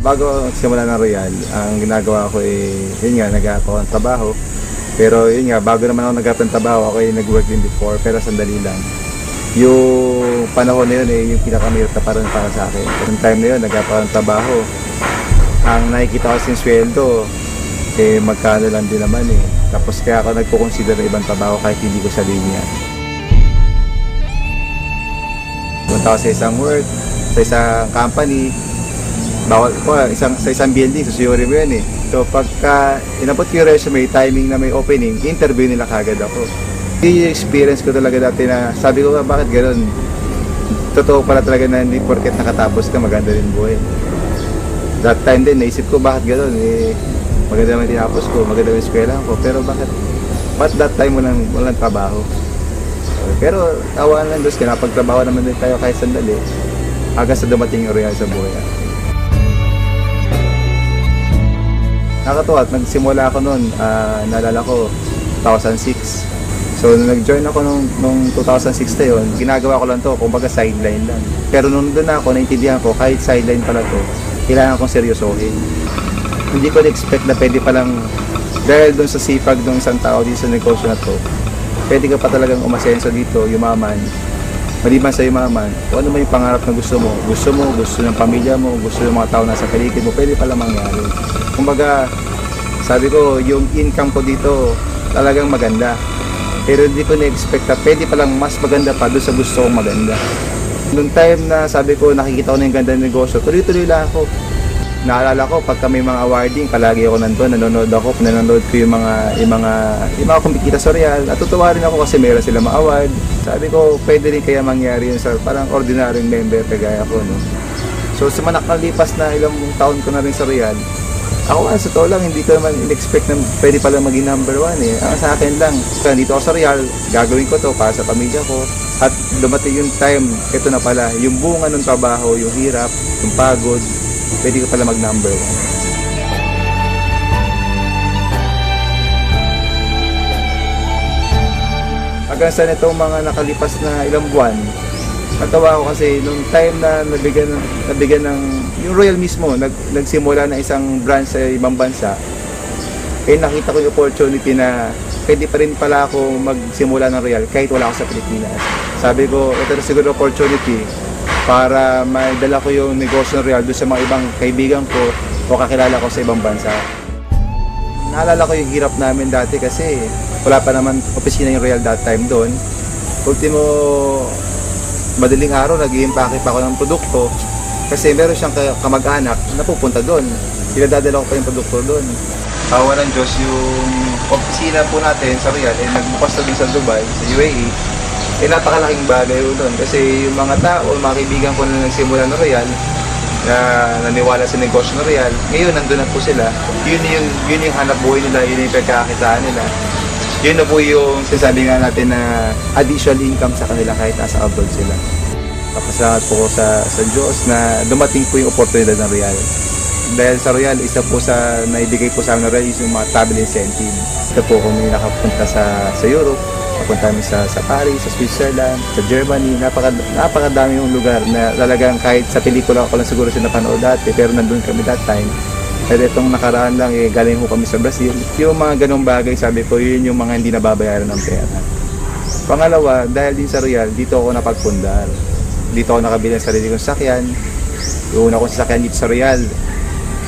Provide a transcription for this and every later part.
bago simula ng Real, ang ginagawa ko yun nga, nag-aap ako ng trabaho. Pero yun nga, bago naman ako nag-aap ng trabaho, ako nag-work din before, pero sandali lang. Yung panahon na yun yung pinakamahirap na parang para sa akin. Yung time na yun, nag-aap ako ng trabaho. Ang nakikita ko sin sweldo, magkano lang din naman Tapos kaya ako nagpo-consider ng ibang trabaho kahit hindi ko sa linya. Punta ako sa isang work, sa isang company, bawal ko sa isang building, susuyuri mo yan So pagka inabot ko yung resume, timing na may opening, interview nila kagad ako. Yung experience ko talaga dati na sabi ko bakit gano'n? Totoo pala talaga na hindi porket nakatapos ka maganda rin buhay. That time din naisip ko bakit gano'n maganda naman tinapos ko, maganda naman eskwela ko, pero bakit that time walang trabaho? Pero tawaan lang Diyos, napagtrabaho naman din tayo kahit sandali hanggang sa dumating yung Real sa buhay. Nakatuwa at nagsimula ako noon, naalala ko 2006. So nag-join ako nung 2006 na yun, ginagawa ko lang to, kumbaga sideline lang. Pero nung doon ako, naintindihan ko kahit sideline pala to, kailangan kong seryosohin. Hindi ko na-expect na pwede palang, dahil doon sa sipag ng isang tao dito sa negosyo na to, pwede ka pa talagang umasenso dito, yumaman. Maliban sa yumaman, kung ano man yung pangarap na gusto mo, gusto ng pamilya mo, gusto ng mga tao nasa paligid mo, pwede pala mangyari. Kumbaga, sabi ko, yung income ko dito talagang maganda. Pero hindi ko na-expect na pwede palang mas maganda pa doon sa gusto kong maganda. Noong time na sabi ko, nakikita ko na yung ganda ng negosyo, tuloy-tuloy lang ako. Naalala ko, pagka may mga awarding, palagi ako nandun, nanonood ko yung mga kumikita sa Real. Natutuwa rin ako kasi meron sila ma-award. Sabi ko, pwede rin kaya mangyari yun sa parang ordinaryong member kagaya ko, no? So, sa nakalipas na ilang taon ko na rin sa Real, ako sa totoo lang, hindi ko naman in-expect na pwede pala maging number 1 Ang sa akin lang, dito ako sa Real, gagawin ko to para sa pamilya ko. At dumating yung time, ito na pala, yung bunga ng trabaho, yung hirap, yung pagod, pwede ko pala mag number 1. Hanggang sa nitong mga nakalipas na ilang buwan, natawa ako kasi nung time na nabigyan ng yung Royal mismo, nagsimula na isang branch sa ibang bansa, nakita ko yung opportunity na pwede pa rin pala ako magsimula ng Royal kahit wala ako sa Pilipinas. Sabi ko, ito na siguro opportunity para madala ko yung negosyo ng Real doon sa mga ibang kaibigan ko o kakilala ko sa ibang bansa. Naalala ko yung hirap namin dati kasi wala pa naman opisina yung Real that time doon. Ultimo, madaling araw, nag-i-impake pa ako ng produkto kasi meron siyang kamag-anak na pupunta doon. Pinadadala ko pa yung produkto doon. Awa ng Diyos, yung opisina po natin sa Real, nagbukas na doon sa Dubai, sa UAE. Napakalaking bagay doon kasi yung mga tao, mga kaibigan ko na nagsimula ng Real, na naniwala sa negosyo ng Real, ngayon nandun na po sila. Yun yung hanap buhay nila, yun yung pagkakakitaan nila. Yun na po yung sinasabi nga natin na additional income sa kanila kahit nasa abroad sila. Papasalamat po ko sa Diyos na dumating po yung oportunidad ng Real. Dahil sa Real, isa po sa naibigay po sa amin ng Real is yung mga travel incentive. Ito po kung may nakapunta sa Europe, napunta kami sa Paris, sa Switzerland, sa Germany. Napakadami yung lugar na talagang kahit sa pelikula ko lang siguro siya napanood dati, pero nandun kami that time. Pero itong nakaraan lang, galing ko kami sa Brazil. Yung mga ganong bagay, sabi ko, yun yung mga hindi nababayaran ng pera. Pangalawa, dahil din sa Real, dito ako napagpundar. Dito ako nakabili ng sarili kong sasakyan. Yung una kong sasakyan dito sa Real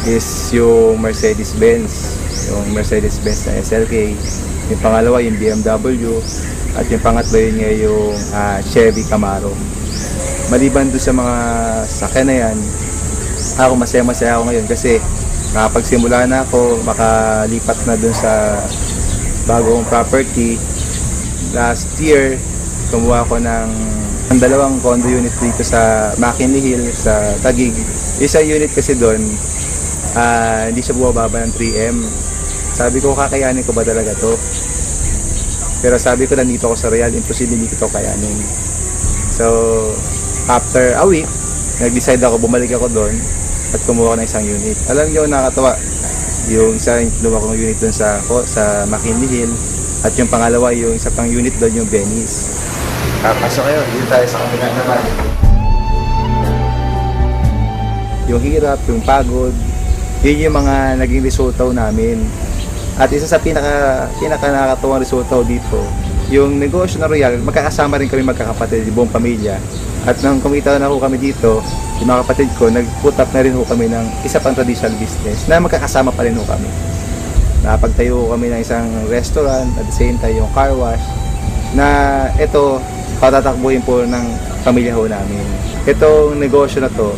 is yung Mercedes-Benz. Yung Mercedes-Benz na SLK. Yung pangalawa, yung BMW. At yung pangatlo yun nga yung Chevy Camaro. Maliban doon sa mga sasakyan na yan, ako masaya-masaya ako ngayon kasi nakapagsimula na ako, makalipat na dun sa bagong property. Last year, kumuha ko ng dalawang condo unit dito sa McKinley Hill, sa Taguig. Isa unit kasi doon, hindi siya bumababa ng 3M. Sabi ko, kakayanin ko ba talaga to? Pero sabi ko, nandito ako sa Real, imposible hindi ko to kayanin. So, after a week, nag-decide ako, bumalik ako doon at kumuha ko ng isang unit. Alam niyo, nakakatawa. Yung isa, kinuha ko ng unit doon sa McKinley Hill. At yung pangalawa, yung isa pang unit doon, yung Venice. Kapasok kayo, dito tayo sa kabila naman. Yung hirap, yung pagod, Yun yung mga naging resulta namin. At isa sa pinaka nakakatuwang resulta dito, yung negosyo na Royal, magkakasama rin kami magkakapatid, buong pamilya. At nang kumita na ho kami dito, yung mga kapatid ko, nag-put up na rin ho kami ng isa pang traditional business na magkakasama pa rin ho kami. Napagtayo kami ng isang restaurant, at the same time yung car wash, na ito, patatakbuhin po ng pamilya ho namin. Itong negosyo na to,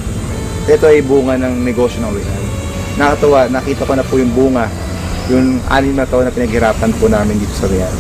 ito ay bunga ng negosyo ng Royal. Nakatuwa, nakita ko na po yung bunga, yung 6 na taon na pinaghirapan po namin dito sa Royal.